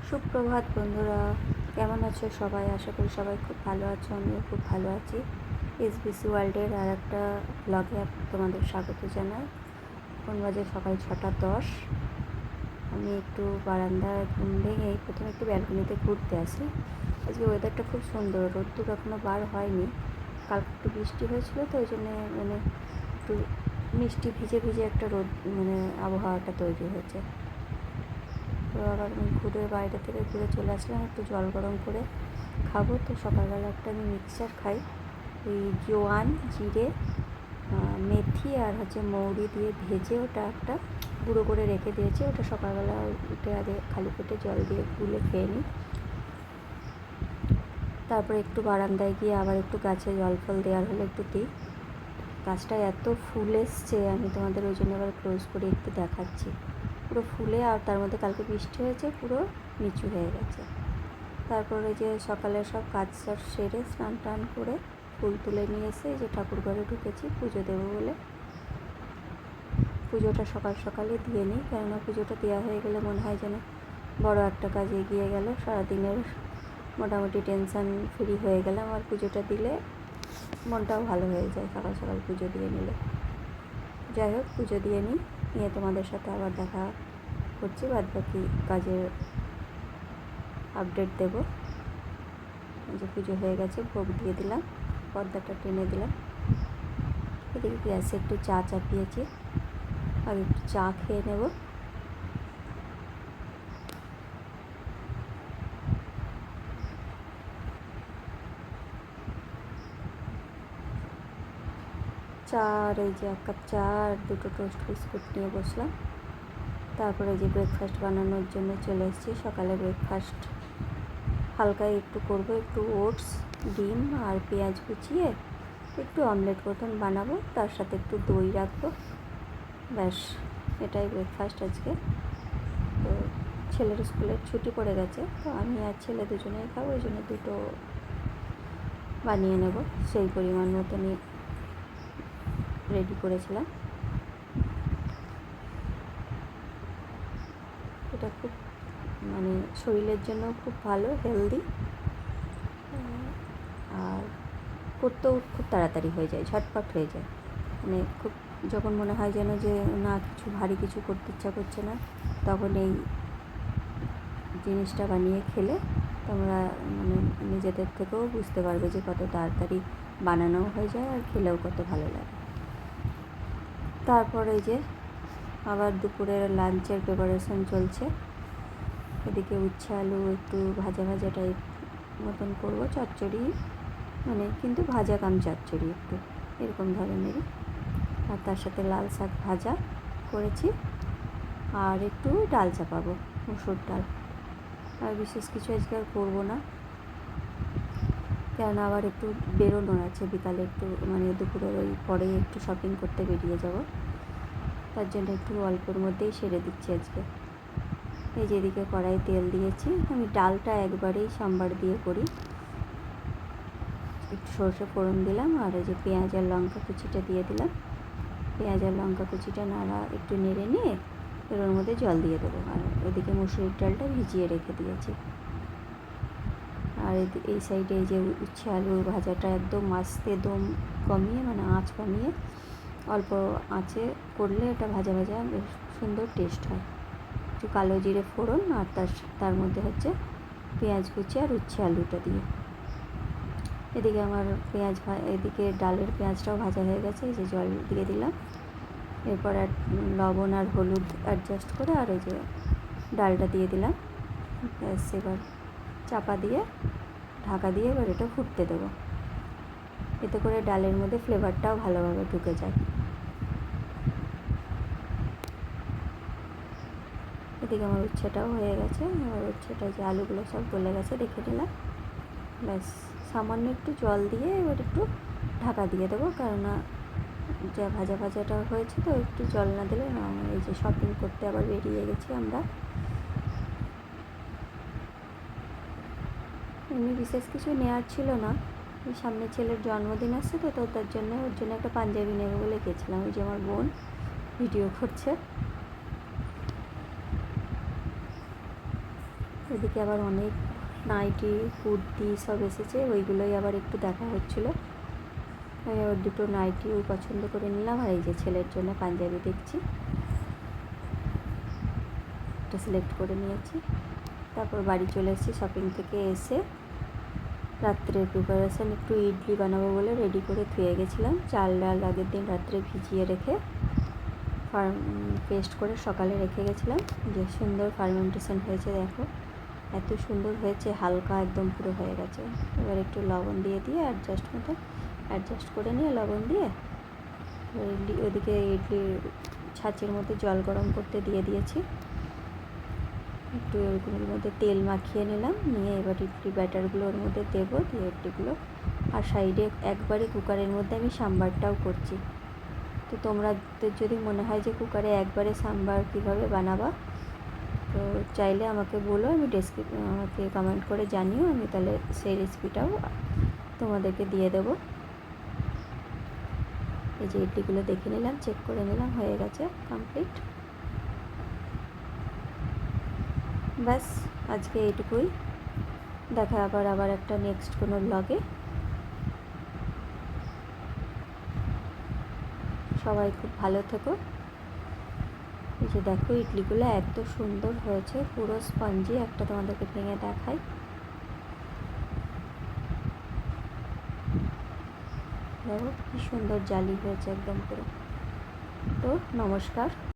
সুপ্রভাত বন্ধুরা, কেমন আছো সবাই? আশা করি সবাই খুব ভালো আছো। আমিও খুব ভালো আছি। এসবিসি ওয়ার্ল্ডের আর একটা ব্লগে তোমাদের স্বাগত জানাই। এখন বাজে সকাল 6:10। আমি একটু বারান্দায় ঘুম ভেঙে প্রথমে একটু ব্যালকনিতে ঘুরতে আসি। আজকে ওয়েদারটা খুব সুন্দর, রোদ্দুর এখনও বার হয়নি। কালকে একটু বৃষ্টি হয়েছিল, তো ওই জন্যে একটু মিষ্টি ভিজে ভিজে একটা রোদ আবহাওয়াটা তৈরি হয়েছে। তো আবার আমি বাইরে থেকে ঘুরে চলে আসলাম, একটু জল গরম করে খাবো। তো সকালবেলা একটা আমি মিক্সচার খাই, ওই জোয়ান, জিরে, মেথি আর মৌরি দিয়ে ভেজে ওটা একটা গুঁড়ো করে রেখে দিয়েছি। ওটা সকালবেলা উঠে আগে খালি পেটে জল দিয়ে গুলে খেয়ে নিই। তারপরে একটু বারান্দায় গিয়ে আবার একটু গাছে জল ফল দেওয়ার হলে একটু দিই। গাছটা এত ফুল এসছে, আমি তোমাদের ওই জন্য আবার ক্লোজ করে একটু দেখাচ্ছি। পুরো ফুলে, আর তার মধ্যে কালকে বৃষ্টি হয়েছে, পুরো নিচু হয়ে গেছে। তারপরে যে সকালে সব কাজ সেরে স্নান টান করে ফুল তুলে নিয়ে এসে যে ঠাকুর ঘরে ঢুকেছি পুজো দেবো বলে। পুজোটা সকাল সকালে দিয়ে নিই, কেননা পুজোটা দেওয়া হয়ে গেলে মনে হয় যেন বড় একটা কাজ এগিয়ে গেল, সারাদিনের মোটামুটি টেনশান ফ্রি হয়ে গেলাম। আর পুজোটা দিলে মনটাও ভালো হয়ে যায় সকাল সকাল পুজো দিয়ে নিলে। যাই হোক, পুজো দিয়ে নিয়ে তোমাদের সাথে আবার দেখা করছি, বাদ বাকি কাজের আপডেট দেবো। যে পুজো হয়ে গেছে, ভোগ দিয়ে দিলাম, পর্দাটা টেনে দিলাম। এদিকে গ্যাসে একটু চা চাপিয়েছি, আগে একটু চা খেয়ে নেব। চা আর এই যে 1 কাপ চা আর 2টো টোস্ট বিস্কুট নিয়ে বসলাম। তারপরে যে ব্রেকফাস্ট বানানোর জন্য চলে এসেছি। সকালে ব্রেকফাস্ট হালকা একটু করব, একটু ওটস, ডিম আর পেঁয়াজ কুচিয়ে একটু অমলেট মতন বানাবো, তার সাথে একটু দই রাখবো, ব্যাস এটাই ব্রেকফাস্ট আজকে। তো ছেলের স্কুলের ছুটি পড়ে গেছে, তো আমি আর ছেলে দুজনেই খাবো, ওই জন্য 2টো বানিয়ে নেব। সেই পরিমাণ মতনই রেডি করেছিলাম। এটা খুব শরীরের জন্য খুব ভালো, হেলদি, আর করতেও খুব তাড়াতাড়ি হয়ে যায়, ঝটপট হয়ে যায়। খুব যখন মনে হয় যেন যে না কিছু ভারী কিছু করতে ইচ্ছা করছে না, তখন এই জিনিসটা বানিয়ে খেলে তোমরা নিজেদের থেকেও বুঝতে পারবে যে কত তাড়াতাড়ি বানানোও হয়ে যায় আর খেলেও কত ভালো লাগে। তারপরে যে আবার দুপুরের লাঞ্চের প্রিপারেশন চলছে। এদিকে উচ্ছে আলু একটু ভাজা ভাজা টাইপ মতন করবো, চচ্চড়ি কিন্তু ভাজা কাম চচ্চড়ি একটু এরকম ধরনেরই। আর তার সাথে লাল শাক ভাজা করেছি, আর একটু ডাল চাপাবো, মুসুর ডাল। আর বিশেষ কিছু আজকে আর করবো না, কেননা আবার একটু বেরোনোর আছে বিকালে, একটু দুপুরের ওই পরে একটু শপিং করতে বেরিয়ে যাব। তার জন্য একটু অল্পের মধ্যেই সেরে দিচ্ছি আজকে। এই যেদিকে কড়াই তেল দিয়েছি, আমি ডালটা একবারেই সাম্বার দিয়ে করি। একটু সর্ষে ফোড়ন দিলাম, আর এই যে পেঁয়াজ আর লঙ্কা কুচিটা দিয়ে দিলাম। পেঁয়াজ আর লঙ্কা কুচিটা একটু নেড়ে নিয়ে এর মধ্যে জল দিয়ে দেবো। আর ওইদিকে মুসুরির ডালটা ভিজিয়ে রেখে দিয়েছি। আর এই সাইডে এই যে উচ্ছে আলুর ভাজাটা একদম আস্তে দম কমিয়ে, আঁচ কমিয়ে অল্প আঁচে করলে এটা ভাজা ভাজা বেশ সুন্দর টেস্ট হয়। একটু কালো জিরে ফোড়ন, আর তার মধ্যে পেঁয়াজ কুচি আর উচ্ছে আলুটা দিয়ে। এদিকে আমার এদিকে ডালের পেঁয়াজটাও ভাজা হয়ে গেছে, এই যে জল দিয়ে দিলাম। এরপর লবণ আর হলুদ অ্যাডজাস্ট করে আর এই যে ডালটা দিয়ে দিলাম। ব্যাস এবার চাপা দিয়ে ঢাকা দিয়ে এবার এটা ফুটতে দেবো। এতে করে ডালের মধ্যে ফ্লেভারটাও ভালোভাবে ঢুকে যায়। এদিকে আমার উচ্ছেটাও হয়ে গেছে। এবার উচ্ছেটা যে আলুগুলো সব গলে গেছে দেখে নিলাম। ব্যাস সামান্য একটু জল দিয়ে এবার একটু ঢাকা দিয়ে দেবো, কেননা যা ভাজা ভাজাটা হয়েছে, তো একটু জল না দিলে এই যে শপিং করতে আবার বেরিয়ে গেছি আমরা। এমনি বিশেষ কিছু নেওয়ার ছিল না, সামনে ছেলের জন্মদিন আসছে, তো তার জন্য ওর জন্য একটা পাঞ্জাবি নেবো বলে গেছিলাম। ওই যে আমার বোন ভিডিও করছে। এদিকে আবার অনেক নাইটি কুর্তি সব এসেছে, ওইগুলোই আবার একটু দেখা হচ্ছিলো। ওর দুটো নাইটি ওই পছন্দ করে নিলাম, আর এই যে ছেলের জন্য পাঞ্জাবি দেখছি, এটা সিলেক্ট করে নিয়েছি। তারপর বাড়ি চলে এসেছি শপিং থেকে এসে। রাত্রের প্রিপারেশান, একটু ইডলি বানাবো বলে রেডি করে ধুয়ে গেছিলাম। চাল ডাল আগের দিন রাত্রে ভিজিয়ে রেখে পেস্ট করে সকালে রেখে গেছিলাম। যে সুন্দর ফার্মেন্টেশন হয়েছে, দেখো এত সুন্দর হয়েছে, হালকা একদম পুরো হয়ে গেছে। এবার একটু লবণ দিয়ে অ্যাডজাস্ট করে নিয়ে লবণ দিয়ে ওদিকে ইডলির ছাঁচের মধ্যে জল গরম করতে দিয়ে দিয়েছি। একটু ওইগুলোর মধ্যে তেল মাখিয়ে নিলাম, নিয়ে এবার ইডলি ব্যাটারগুলো ওর মধ্যে দেবো, দিয়ে ইডলিগুলো। আর সাইডে একবারে কুকারের মধ্যে আমি সাম্বারটাও করছি। তো তোমাদের যদি মনে হয় যে কুকারে একবারে সাম্বার কীভাবে বানাবা, তো চাইলে আমাকে বলো, আমি আমাকে কমেন্ট করে জানিও, আমি তাহলে সেই রেসিপিটাও তোমাদেরকে দিয়ে দেবো। এই যে ইডলিগুলো দেখে নিলাম, চেক করে নিলাম, হয়ে গেছে কমপ্লিট। ব্যাস আজকে এইটুকুই, দেখা আবার একটা নেক্সট কোনো ব্লগে। সবাই খুব ভালো থেকো। এই যে দেখো ইডলিগুলো এত সুন্দর হয়েছে, পুরো স্পঞ্জি। একটা তোমাদেরকে ভেঙে দেখাই, দেখো কি সুন্দর জালি হয়েছে একদম পুরো। তো নমস্কার।